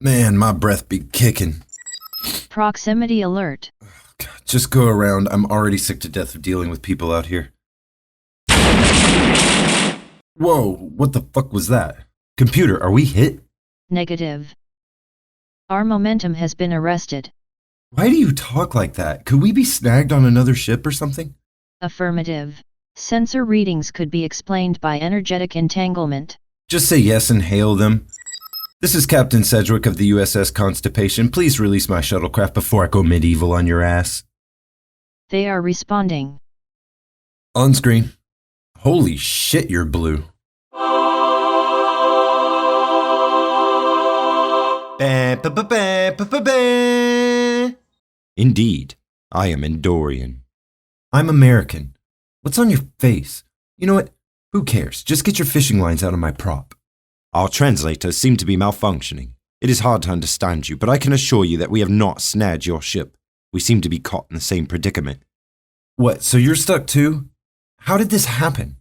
Man, my breath be kicking. Proximity alert. God, just go around. I'm already sick to death of dealing with people out here. Whoa, what the fuck was that? Computer, are we hit? Negative. Our momentum has been arrested. Why do you talk like that? Could we be snagged on another ship or something? Affirmative. Sensor readings could be explained by energetic entanglement. Just say yes and hail them. This is Captain Sedgwick of the USS Constipation. Please release my shuttlecraft before I go medieval on your ass. They are responding. On screen. Holy shit, you're blue. Indeed, I am Endorian. I'm American. What's on your face? You know what? Who cares? Just get your fishing lines out of my prop. Our translators seem to be malfunctioning. It is hard to understand you, but I can assure you that we have not snagged your ship. We seem to be caught in the same predicament. What, so you're stuck too? How did this happen?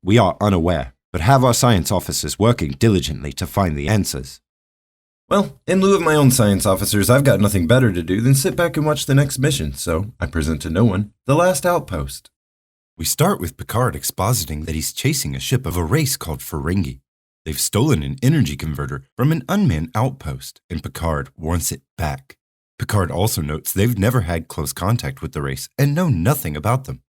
We are unaware, but have our science officers working diligently to find the answers. Well, in lieu of my own science officers, I've got nothing better to do than sit back and watch the next mission, so I present to no one the last outpost. We start with Picard expositing that he's chasing a ship of a race called Ferengi. They've stolen an energy converter from an unmanned outpost, and Picard wants it back. Picard also notes they've never had close contact with the race and know nothing about them.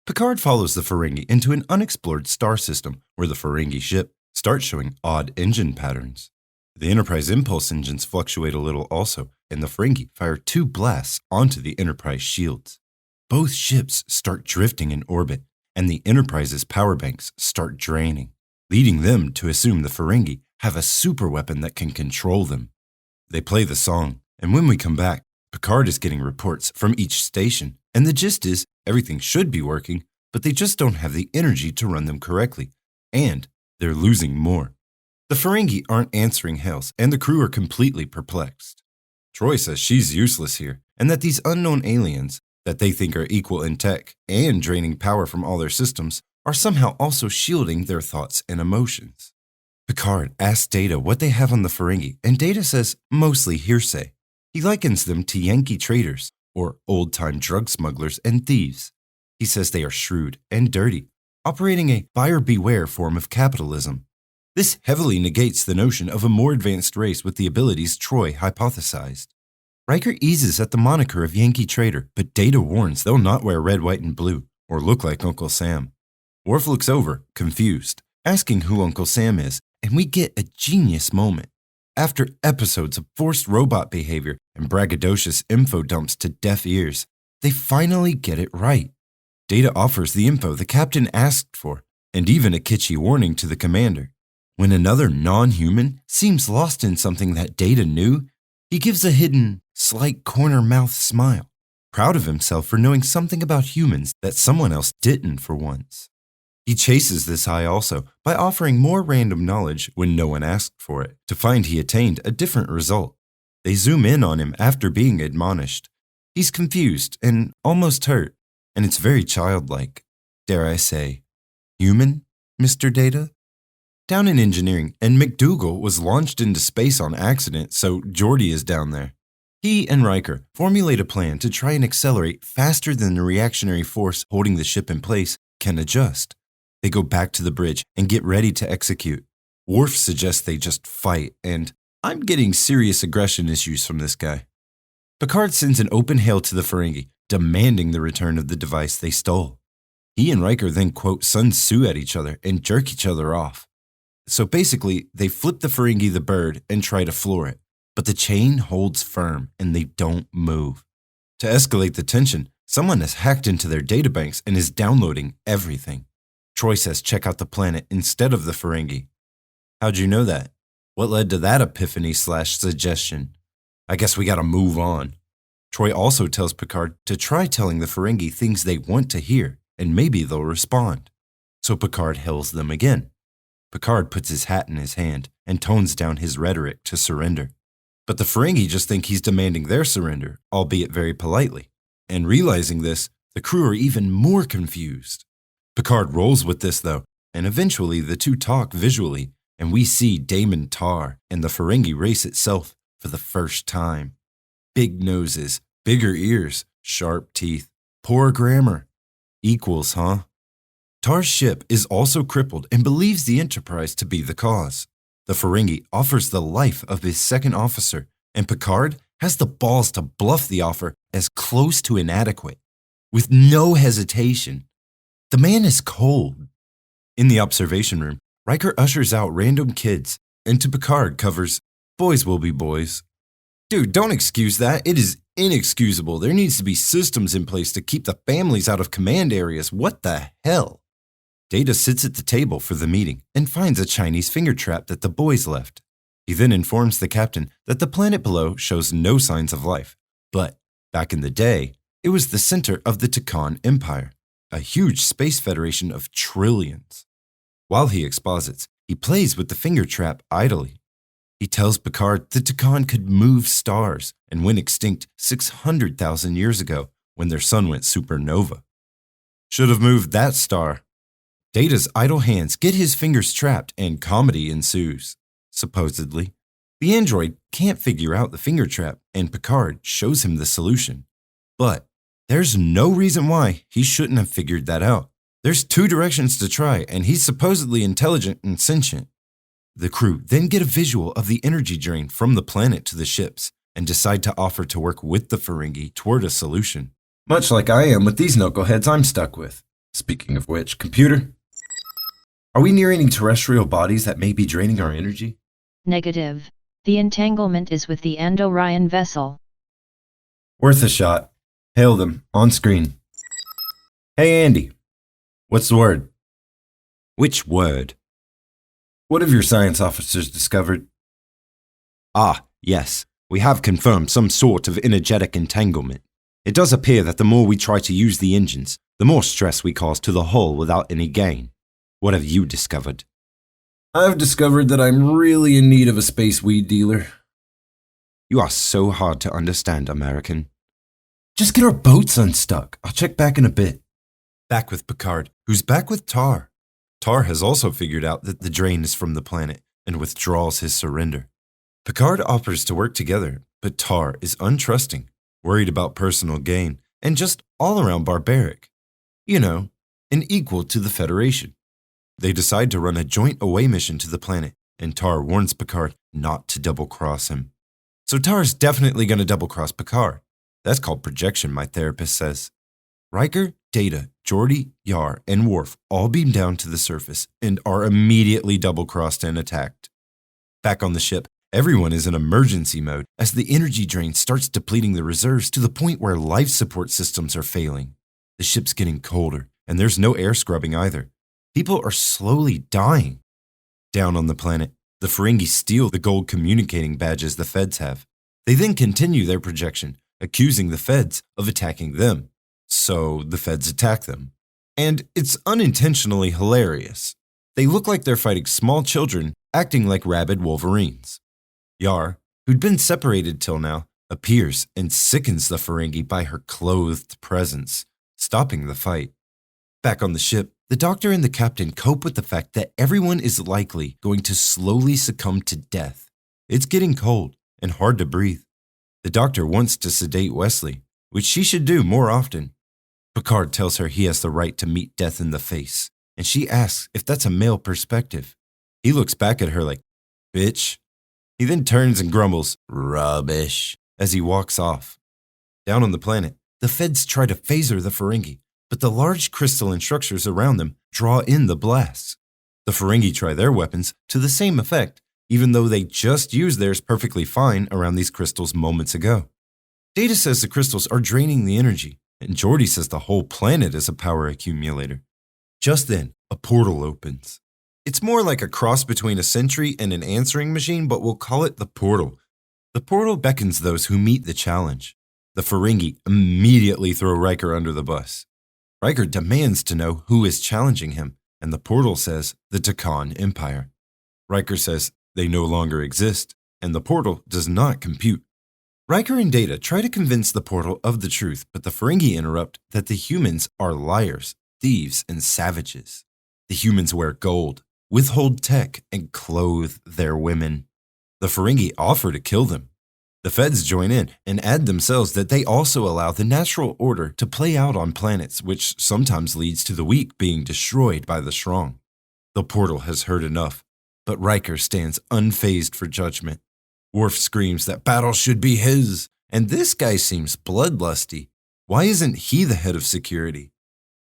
Picard follows the Ferengi into an unexplored star system where the Ferengi ship starts showing odd engine patterns. The Enterprise impulse engines fluctuate a little also, and the Ferengi fire 2 blasts onto the Enterprise shields. Both ships start drifting in orbit, and the Enterprise's power banks start draining, leading them to assume the Ferengi have a superweapon that can control them. They play the song, and when we come back, Picard is getting reports from each station, and the gist is everything should be working, but they just don't have the energy to run them correctly, and they're losing more. The Ferengi aren't answering hails, and the crew are completely perplexed. Troy says she's useless here, and that these unknown aliens, that they think are equal in tech and draining power from all their systems, are somehow also shielding their thoughts and emotions. Picard asks Data what they have on the Ferengi, and Data says mostly hearsay. He likens them to Yankee traders, or old-time drug smugglers and thieves. He says they are shrewd and dirty, operating a buyer beware form of capitalism. This heavily negates the notion of a more advanced race with the abilities Troy hypothesized. Riker eases at the moniker of Yankee trader, but Data warns they'll not wear red, white, and blue, or look like Uncle Sam. Worf looks over, confused, asking who Uncle Sam is, and we get a genius moment. After episodes of forced robot behavior and braggadocious info dumps to deaf ears, they finally get it right. Data offers the info the captain asked for, and even a kitschy warning to the commander. When another non-human seems lost in something that Data knew, he gives a hidden, slight corner-mouth smile, proud of himself for knowing something about humans that someone else didn't for once. He chases this high also by offering more random knowledge when no one asked for it, to find he attained a different result. They zoom in on him after being admonished. He's confused and almost hurt, and it's very childlike. Dare I say, human, Mr. Data? Down in engineering, and McDougal was launched into space on accident, so Geordi is down there. He and Riker formulate a plan to try and accelerate faster than the reactionary force holding the ship in place can adjust. They go back to the bridge and get ready to execute. Worf suggests they just fight, and I'm getting serious aggression issues from this guy. Picard sends an open hail to the Ferengi, demanding the return of the device they stole. He and Riker then quote Sun Tzu at each other and jerk each other off. So basically, they flip the Ferengi the bird and try to floor it, but the chain holds firm and they don't move. To escalate the tension, someone has hacked into their databanks and is downloading everything. Troy says check out the planet instead of the Ferengi. How'd you know that? What led to that epiphany/suggestion? I guess we gotta move on. Troy also tells Picard to try telling the Ferengi things they want to hear, and maybe they'll respond. So Picard hails them again. Picard puts his hat in his hand and tones down his rhetoric to surrender. But the Ferengi just think he's demanding their surrender, albeit very politely. And realizing this, the crew are even more confused. Picard rolls with this though, and eventually the two talk visually, and we see Damon Tar and the Ferengi race itself for the first time. Big noses, bigger ears, sharp teeth, poor grammar. Equals, huh? Tar's ship is also crippled and believes the Enterprise to be the cause. The Ferengi offers the life of his second officer, and Picard has the balls to bluff the offer as close to inadequate. With no hesitation. The man is cold. In the observation room, Riker ushers out random kids, and to Picard covers, "Boys will be boys." Dude, don't excuse that. It is inexcusable. There needs to be systems in place to keep the families out of command areas. What the hell? Data sits at the table for the meeting and finds a Chinese finger trap that the boys left. He then informs the captain that the planet below shows no signs of life, but back in the day, it was the center of the Takan Empire, a huge space federation of trillions. While he exposits, he plays with the finger trap idly. He tells Picard the Takan could move stars and went extinct 600,000 years ago when their sun went supernova. Should have moved that star. Data's idle hands get his fingers trapped and comedy ensues. Supposedly, the android can't figure out the finger trap and Picard shows him the solution. But there's no reason why he shouldn't have figured that out. There's 2 directions to try, and he's supposedly intelligent and sentient. The crew then get a visual of the energy drain from the planet to the ships and decide to offer to work with the Ferengi toward a solution. Much like I am with these knuckleheads I'm stuck with. Speaking of which, computer, are we near any terrestrial bodies that may be draining our energy? Negative. The entanglement is with the Andorian vessel. Worth a shot. Hail them, on screen. Hey Andy, what's the word? Which word? What have your science officers discovered? Ah, yes. We have confirmed some sort of energetic entanglement. It does appear that the more we try to use the engines, the more stress we cause to the hull without any gain. What have you discovered? I've discovered that I'm really in need of a space weed dealer. You are so hard to understand, American. Just get our boats unstuck. I'll check back in a bit. Back with Picard, who's back with Tar. Tar has also figured out that the drain is from the planet and withdraws his surrender. Picard offers to work together, but Tar is untrusting, worried about personal gain, and just all around barbaric. You know, an equal to the Federation. They decide to run a joint away mission to the planet, and Tar warns Picard not to double-cross him. So Tar's definitely going to double-cross Picard. That's called projection, my therapist says. Riker, Data, Geordi, Yar, and Worf all beam down to the surface and are immediately double-crossed and attacked. Back on the ship, everyone is in emergency mode as the energy drain starts depleting the reserves to the point where life support systems are failing. The ship's getting colder, and there's no air scrubbing either. People are slowly dying. Down on the planet, the Ferengi steal the gold communicating badges the feds have. They then continue their projection, accusing the feds of attacking them. So the feds attack them. And it's unintentionally hilarious. They look like they're fighting small children acting like rabid wolverines. Yar, who'd been separated till now, appears and sickens the Ferengi by her clothed presence, stopping the fight. Back on the ship, the doctor and the captain cope with the fact that everyone is likely going to slowly succumb to death. It's getting cold and hard to breathe. The doctor wants to sedate Wesley, which she should do more often. Picard tells her he has the right to meet death in the face, and she asks if that's a male perspective. He looks back at her like, "Bitch." He then turns and grumbles, "Rubbish," as he walks off. Down on the planet, the feds try to phaser the Ferengi, but the large crystalline structures around them draw in the blasts. The Ferengi try their weapons to the same effect, even though they just used theirs perfectly fine around these crystals moments ago. Data says the crystals are draining the energy, and Geordi says the whole planet is a power accumulator. Just then, a portal opens. It's more like a cross between a sentry and an answering machine, but we'll call it the portal. The portal beckons those who meet the challenge. The Ferengi immediately throw Riker under the bus. Riker demands to know who is challenging him, and the portal says the Takan Empire. Riker says they no longer exist, and the portal does not compute. Riker and Data try to convince the portal of the truth, but the Ferengi interrupt that the humans are liars, thieves, and savages. The humans wear gold, withhold tech, and clothe their women. The Ferengi offer to kill them, The feds join in and add themselves that they also allow the natural order to play out on planets, which sometimes leads to the weak being destroyed by the strong. The portal has heard enough, but Riker stands unfazed for judgment. Worf screams that battle should be his, and this guy seems bloodlusty. Why isn't he the head of security?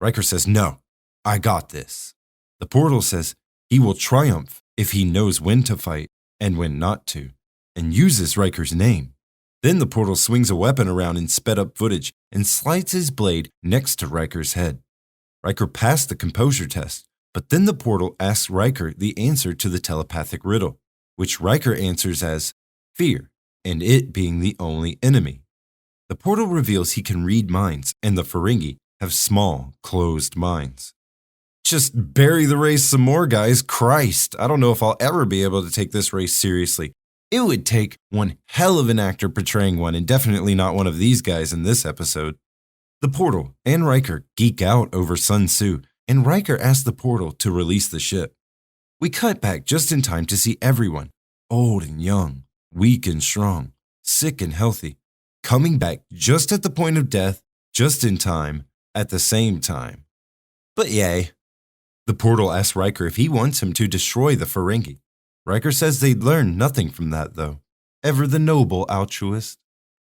Riker says, "No, I got this." The portal says he will triumph if he knows when to fight and when not to, and uses Riker's name. Then the portal swings a weapon around in sped-up footage and slides his blade next to Riker's head. Riker passed the composure test, but then the portal asks Riker the answer to the telepathic riddle, which Riker answers as fear, and it being the only enemy. The portal reveals he can read minds, and the Ferengi have small, closed minds. Just bury the race some more, guys. Christ, I don't know if I'll ever be able to take this race seriously. It would take one hell of an actor portraying one, and definitely not one of these guys in this episode. The portal and Riker geek out over Sun Tzu, and Riker asks the portal to release the ship. We cut back just in time to see everyone, old and young, weak and strong, sick and healthy, coming back just at the point of death, just in time, at the same time. But yay. The portal asks Riker if he wants him to destroy the Ferengi. Riker says they'd learn nothing from that, though. Ever the noble altruist.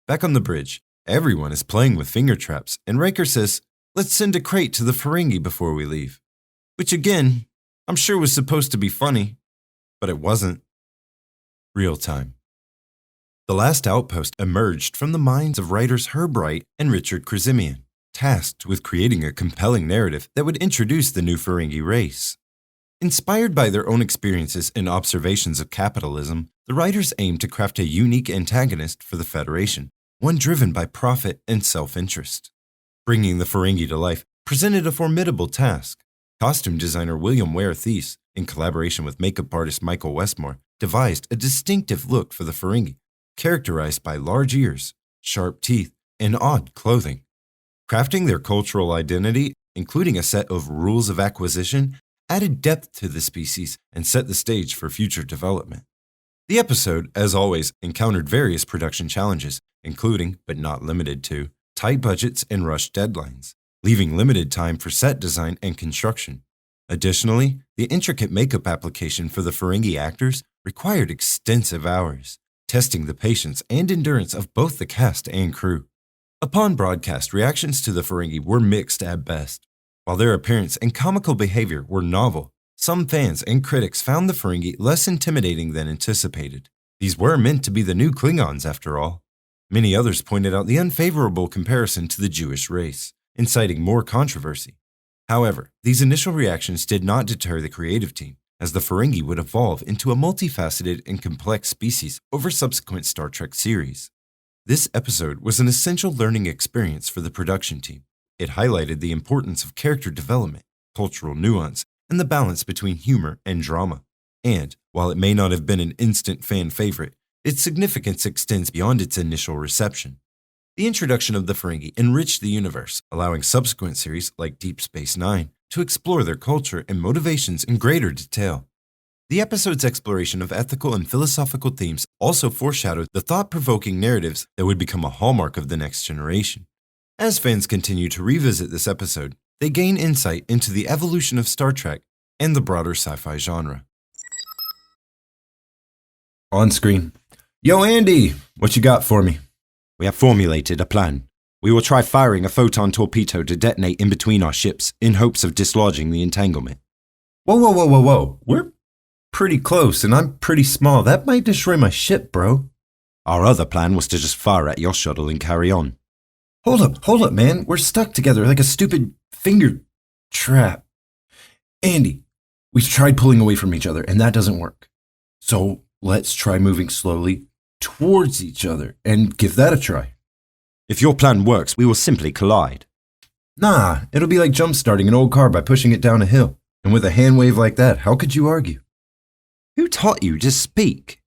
Back on the bridge, everyone is playing with finger traps, and Riker says, "Let's send a crate to the Ferengi before we leave." Which again, I'm sure was supposed to be funny, but it wasn't. Real time. The last outpost emerged from the minds of writers Herb Wright and Richard Krasimian, tasked with creating a compelling narrative that would introduce the new Ferengi race. Inspired by their own experiences and observations of capitalism, the writers aimed to craft a unique antagonist for the Federation, one driven by profit and self-interest. Bringing the Ferengi to life presented a formidable task. Costume designer William Ware Thies, in collaboration with makeup artist Michael Westmore, devised a distinctive look for the Ferengi, characterized by large ears, sharp teeth, and odd clothing. Crafting their cultural identity, including a set of rules of acquisition, added depth to the species and set the stage for future development. The episode, as always, encountered various production challenges, including, but not limited to, tight budgets and rushed deadlines, leaving limited time for set design and construction. Additionally, the intricate makeup application for the Ferengi actors required extensive hours, testing the patience and endurance of both the cast and crew. Upon broadcast, reactions to the Ferengi were mixed at best. While their appearance and comical behavior were novel, some fans and critics found the Ferengi less intimidating than anticipated. These were meant to be the new Klingons, after all. Many others pointed out the unfavorable comparison to the Jewish race, inciting more controversy. However, these initial reactions did not deter the creative team, as the Ferengi would evolve into a multifaceted and complex species over subsequent Star Trek series. This episode was an essential learning experience for the production team. It highlighted the importance of character development, cultural nuance, and the balance between humor and drama. And, while it may not have been an instant fan favorite, its significance extends beyond its initial reception. The introduction of the Ferengi enriched the universe, allowing subsequent series like Deep Space Nine to explore their culture and motivations in greater detail. The episode's exploration of ethical and philosophical themes also foreshadowed the thought-provoking narratives that would become a hallmark of the next generation. As fans continue to revisit this episode, they gain insight into the evolution of Star Trek and the broader sci-fi genre. On screen. Yo, Andy, what you got for me? We have formulated a plan. We will try firing a photon torpedo to detonate in between our ships in hopes of dislodging the entanglement. Whoa. We're pretty close and I'm pretty small. That might destroy my ship, bro. Our other plan was to just fire at your shuttle and carry on. Hold up, man. We're stuck together like a stupid finger trap. Andy, we've tried pulling away from each other and that doesn't work. So let's try moving slowly towards each other and give that a try. If your plan works, we will simply collide. Nah, it'll be like jump-starting an old car by pushing it down a hill. And with a hand wave like that, how could you argue? Who taught you to speak?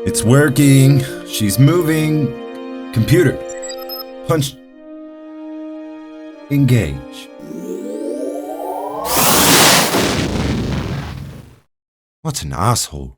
It's working. She's moving. Computer, punch, engage. What an asshole.